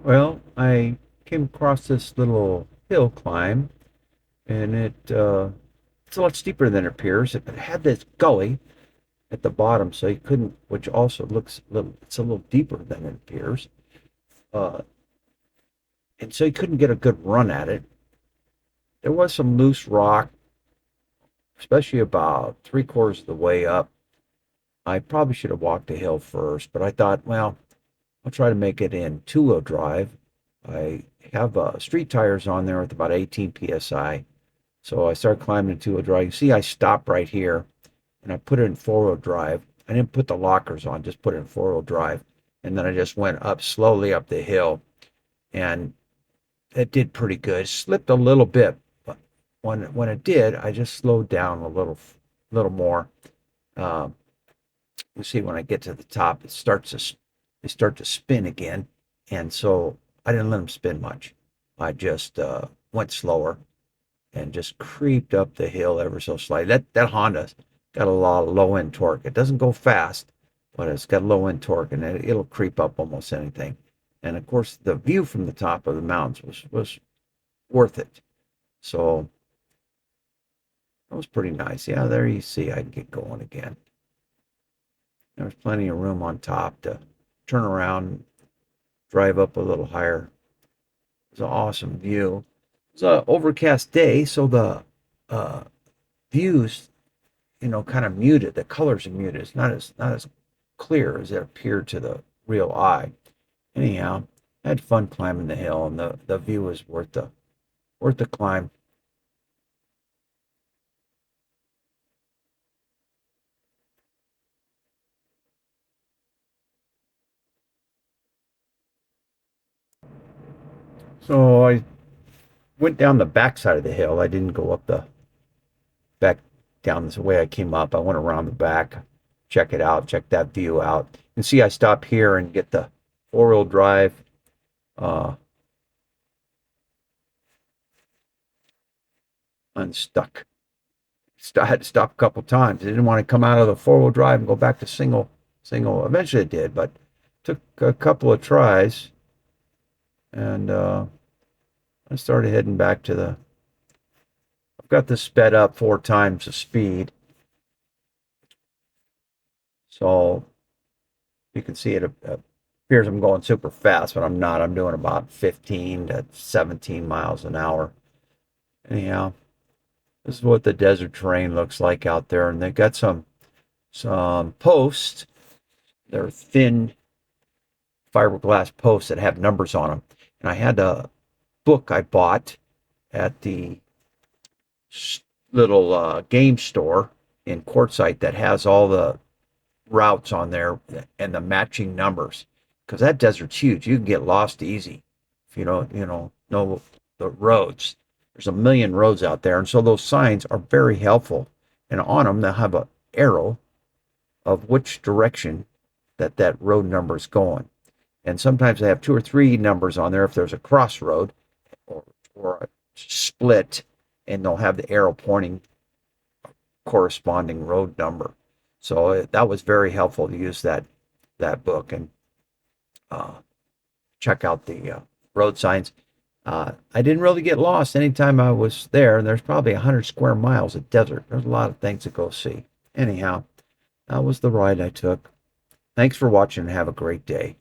Well, I came across this little hill climb, and it's a lot steeper than it appears. It had this gully at the bottom, so you couldn't, which also looks a little, it's a little deeper than it appears. Uh, and so you couldn't get a good run at it. There was some loose rock, especially about three-quarters of the way up. I probably should have walked the hill first, but I thought, well, I'll try to make it in two-wheel drive. I have street tires on there with about 18 psi. So I started climbing two-wheel drive. You see, I stopped right here and I put it in four-wheel drive. I didn't put the lockers on, just put it in four-wheel drive. And then I just went up slowly up the hill, and it did pretty good. It slipped a little bit, but when it did, I just slowed down a little more. Uh, you see, when I get to the top, they start to spin again, and so I didn't let them spin much. I just went slower and just creeped up the hill ever so slightly. That Honda's got a lot of low end torque. It doesn't go fast, but it's got low end torque, and it'll creep up almost anything. And of course, the view from the top of the mountains was worth it. So that was pretty nice. Yeah, there you see, I can get going again. There was plenty of room on top to turn around, drive up a little higher. It was an awesome view. It was an overcast day, so the uh, views, kind of muted. The colors are muted. It's not as clear as it appeared to the real eye. Anyhow, I had fun climbing the hill, and the view was worth the climb. So I went down the back side of the hill. I didn't go up the back down this way I came up. I went around the back, check it out, check that view out. You can see I stop here and get the four-wheel drive uh, unstuck. I had to stop a couple times. I didn't want to come out of the four-wheel drive and go back to single. Eventually it did, but took a couple of tries, and I started heading back to the. I've got this sped up four times the speed, so you can see it appears I'm going super fast, but I'm not. I'm doing about 15 to 17 miles an hour. Anyhow, this is what the desert terrain looks like out there, and they've got some posts. They're thin fiberglass posts that have numbers on them. And I had a book I bought at the little game store in Quartzsite that has all the routes on there and the matching numbers. Because that desert's huge. You can get lost easy if you don't, know the roads. There's a million roads out there, and so those signs are very helpful. And on them, they'll have an arrow of which direction that road number is going. And sometimes they have two or three numbers on there if there's a crossroad or, or a split, and they'll have the arrow pointing corresponding road number. So that was very helpful to use that book and uh, check out the road signs. I didn't really get lost anytime I was there, and there's probably 100 square miles of desert. There's a lot of things to go see. Anyhow, that was the ride I took. Thanks for watching and have a great day.